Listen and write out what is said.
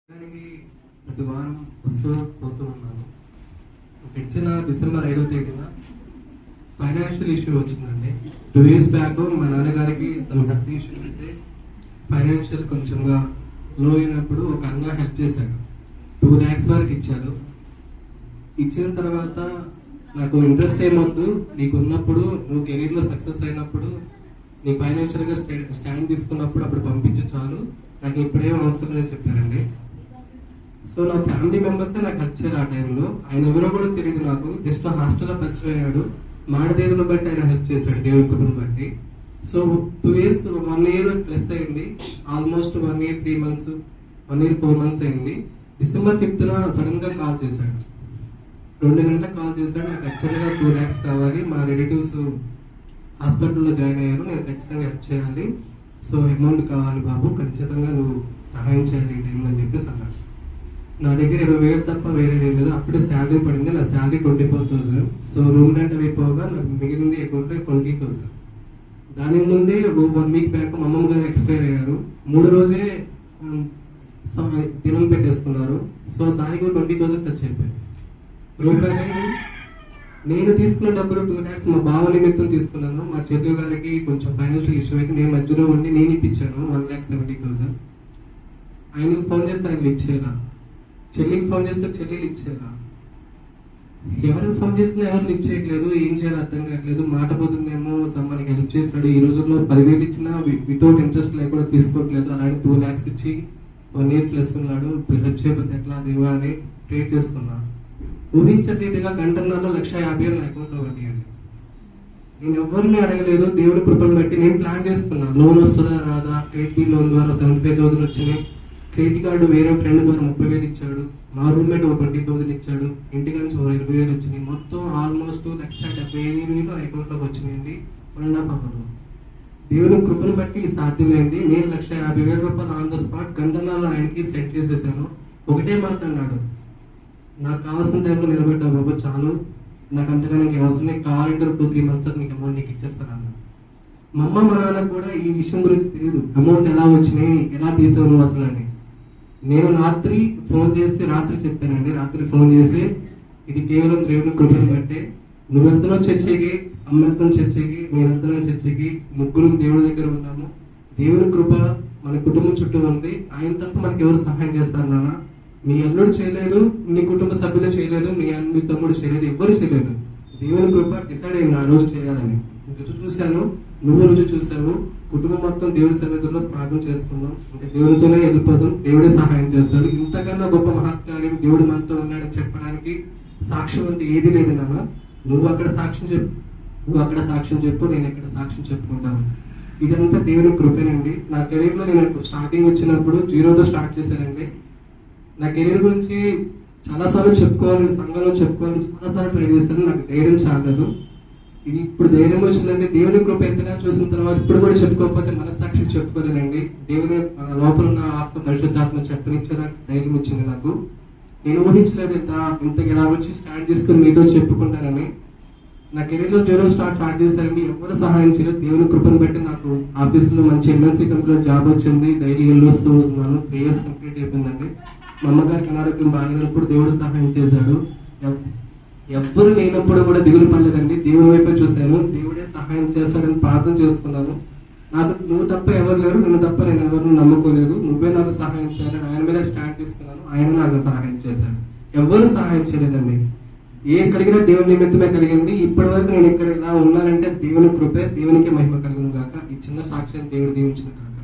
దానికి ప్రతి వారం వస్తూ పోతూ ఉన్నాను. ఇచ్చిన డిసెంబర్ 5వ తేదీన ఫైనాన్షియల్ ఇష్యూ వచ్చిందండి. 2 years బ్యాక్ మా నాన్నగారికి హెల్త్ ఇష్యూ అయితే ఫైనాన్షియల్ కొంచెంగా లో అయినప్పుడు ఒక అన్న హెల్ప్ చేశాడు. 2 lakhs వరకు ఇచ్చాడు. ఇచ్చిన తర్వాత నాకు ఇంట్రెస్ట్ ఏమొద్దు, నీకు ఉన్నప్పుడు నువ్వు కెరీర్లో సక్సెస్ అయినప్పుడు నీ ఫైనాన్షియల్గా స్టాండ్ తీసుకున్నప్పుడు అప్పుడు పంపించే చాలు, నాకు ఇప్పుడేం అవసరం లేదని చెప్పారండి. సో నా ఫ్యామిలీ మెంబర్సే నాకు హెల్ప్ చేయాలి. ఆ టైంలో ఆయన ఎవరో కూడా తెలియదు నాకు, జస్ట్ హాస్టల్లో పరిచయం అయ్యాడు. మాడదేవుని బట్టి ఆయన హెల్ప్ చేశాడు, దేవుని కృపను బట్టి. సో 2 years 1 year ప్లస్ అయింది, almost 1 year 3 months 1 year 4 months అయింది. డిసెంబర్ 5th సడన్ గా కాల్ చేశాడు. 2 గంటలకు కాల్ చేశాడు, నాకు ఖచ్చితంగా 2 lakhs కావాలి, మా రిలేటివ్స్ హాస్పిటల్లో జాయిన్ అయ్యారు, నేను ఖచ్చితంగా హెల్ప్ చేయాలి, సో అమౌంట్ కావాలి బాబు, ఖచ్చితంగా నువ్వు సహాయం చేయాలి ఈ టైంలో అని చెప్పేసి అన్నాడు. నా దగ్గర 20,000 తప్ప వేరేది ఏం లేదు. అప్పుడే శాలరీ పడింది, నా శాలరీ 24,000. సో రూమ్ రెంట్ అయిపోగా నాకు మిగిలింది అకౌంట్లో 20,000. దాని ముందే 1 week బ్యాక్ మా అమ్మమ్మ గారు ఎక్స్పైర్ అయ్యారు. 3 రోజే దినం పెట్టేసుకున్నారు. సో దానికి 20,000 టచ్ అయిపోయింది. రూపాయలు నేను తీసుకున్న డబ్బులు 2 lakhs మా బావ నిమిత్తం తీసుకున్నాను. మా చెల్లి గారికి కొంచెం ఫైనాన్షియల్ ఇష్యూ అయితే నేను మధ్యలో ఉండి నేను ఇప్పించాను 1,70,000. ఆయనకు ఫోన్ చేస్తే ఆయన లిఫ్ట్ చేయాల, చెల్లికి ఫోన్ చేస్తే చెల్లి లిఫ్ట్ చేయాల, ఎవరికి ఫోన్ చేసినా ఎవరు లిఫ్ట్ చేయట్లేదు. ఏం చేయాలో అర్థం కావట్లేదు. మాట పోతుందేమో మనకి హెల్ప్ చేస్తాడు. ఈ రోజుల్లో 10,000 ఇచ్చినా వితౌట్ ఇంట్రెస్ట్ లేకుండా తీసుకోవట్లేదు. అలాంటి 2 lakhs ఇచ్చి 1 year ప్లస్ ఉన్నాడు. హెల్ప్ చేయకపోతే ఎట్లా దేవా అని ప్రే చేసుకున్నాను. ఊహించని రీతిగా గంటన్నరలో 1,50,000 నా అకౌంట్లో పడ్డాయండి. నేను ఎవరిని అడగలేదు, దేవుని కృపను బట్టి నేను ప్లాన్ చేసుకున్నాను. లోన్ వస్తుందా రాదా, క్రెడిట్ లోన్ ద్వారా 75,000 వచ్చినాయి. క్రెడిట్ కార్డు వేరే ఫ్రెండ్ ద్వారా 30,000 ఇచ్చాడు. మా రూమ్మేట్ 20,000 ఇచ్చాడు. ఇంటికి నుంచి 20,000 వచ్చినాయి. మొత్తం ఆల్మోస్ట్ 1,75,000 నా అకౌంట్లోకి వచ్చినాయండి 1.5 hour. దేవుని కృపను బట్టి సాధ్యమైంది. నేను 1,50,000 రూపాయలు ఆన్ ద స్పాట్ గంటన్నరలో ఆయనకి సెట్ చేసేసాను. ఒకటే మాట్లాడినాడు, నాకు కావాల్సిన టైంలో నిలబెట్టావు బాబు చాలు, నాకు అంతగా నీకు అవసరం, నీకు కావాలంటే 2-3 months తర్వాత నీకు అమౌంట్ నీకు ఇచ్చేస్తాను అన్న. మా అమ్మ మా నాన్న కూడా ఈ విషయం గురించి తెలియదు, అమౌంట్ ఎలా వచ్చినాయి ఎలా తీసావు నువ్వు అసలు అని. నేను రాత్రి ఫోన్ చేసి చెప్పానండి. రాత్రి ఫోన్ చేసి ఇది కేవలం దేవుని కృపను బట్టే, నువ్వు వెళ్తున్నావు చర్చికి, అమ్మ వెళ్తున్నావు చర్చికి, నేను వెళ్తున్నావు చర్చికి, ముగ్గురు దేవుడి దగ్గర ఉన్నాము. దేవుని కృప మన కుటుంబం చుట్టూ ఉంది. ఆయన తప్ప మనకి ఎవరు సహాయం చేస్తారు నాన్న. మీ అల్లుడు చేయలేదు, నీ కుటుంబ సభ్యులు చేయలేదు, మీ తమ్ముడు చేయలేదు, ఎవ్వరు చేయలేదు. దేవుని కృప డిసైడ్ అయింది ఆ రోజు చేయాలని. రుచి చూశాను, నువ్వు రుచి చూసావు. కుటుంబం మొత్తం దేవుని సన్నిధిలో ప్రార్థన చేసుకుందాం, అంటే దేవునితోనే వెళ్ళిపోదాం, దేవుడే సహాయం చేస్తాడు. ఇంతకన్నా గొప్ప మహత్కార్యం దేవుడు మనతో ఉన్నాడని చెప్పడానికి సాక్ష్యం అంటే ఏది లేదు నాన్న. నువ్వు అక్కడ సాక్ష్యం చెప్పు, నేను ఎక్కడ సాక్ష్యం చెప్పుకుంటాను. ఇదంతా దేవుని కృపేనండి. నా కెరీర్లో నేను స్టార్టింగ్ వచ్చినప్పుడు 0తో స్టార్ట్ చేశానండి. నా కెరీర్ గురించి చాలాసార్లు చెప్పుకోవాలని, సంఘంలో చెప్పుకోవాలని చాలాసార్లు ట్రై చేస్తాను. నాకు ధైర్యం చాలలేదు. ఇది ఇప్పుడు ధైర్యం వచ్చిందంటే దేవుని కృప ఎంతగా చూసిన తర్వాత ఇప్పుడు కూడా చెప్పుకోకపోతే మనస్సాక్షికి చెప్పుకోలేనండి. దేవుని లోపల ఉన్న ఆత్మ పరిశుద్ధాత్మ చెప్పనిచ్చే నాకు ధైర్యం వచ్చింది. నాకు నేను ఊహించలేదు ఇంతగా ఎలా వచ్చి స్టాండ్ తీసుకుని మీతో చెప్పుకుంటానని. నా కెరీర్లో 0 స్టార్ట్ చేశానండి. ఎవరు సహాయం చేయలేదు. దేవుని కృపను బట్టి నాకు ఆఫీస్లో మంచి MNC కంపెనీలో జాబ్ వచ్చింది. డైలీ వెళ్ళొస్తూ ఉన్నాను. 3 years కంప్లీట్ అయిపోయిందండి. మా అమ్మగారికి అనారోగ్యం బాగాలేనప్పుడు దేవుడు సహాయం చేశాడు. ఎవ్వరు లేనప్పుడు కూడా దిగులు పడలేదండి. దేవుని వైపే చూశాను, దేవుడే సహాయం చేస్తాడని ప్రార్థన చేసుకున్నాను. నాకు నువ్వు తప్ప ఎవరు లేరు, నిన్ను తప్ప నేను ఎవరిని నమ్ముకోలేదు, నువ్వే నాకు సహాయం చేయాలని ఆయన మీద స్టాండ్ చేసుకున్నాను. ఆయన నాకు సహాయం చేశాడు. ఎవరు సహాయం చేయలేదండి. ఏం కలిగినా దేవుని నిమిత్తమే కలిగింది. ఇప్పటి వరకు నేను ఇక్కడ ఇలా ఉన్నానంటే దేవుని కృపే, దేవునికి మహిమ కలుగును గాక. ఈ చిన్న సాక్ష్యాన్ని దేవుడు దీవించిన కాక.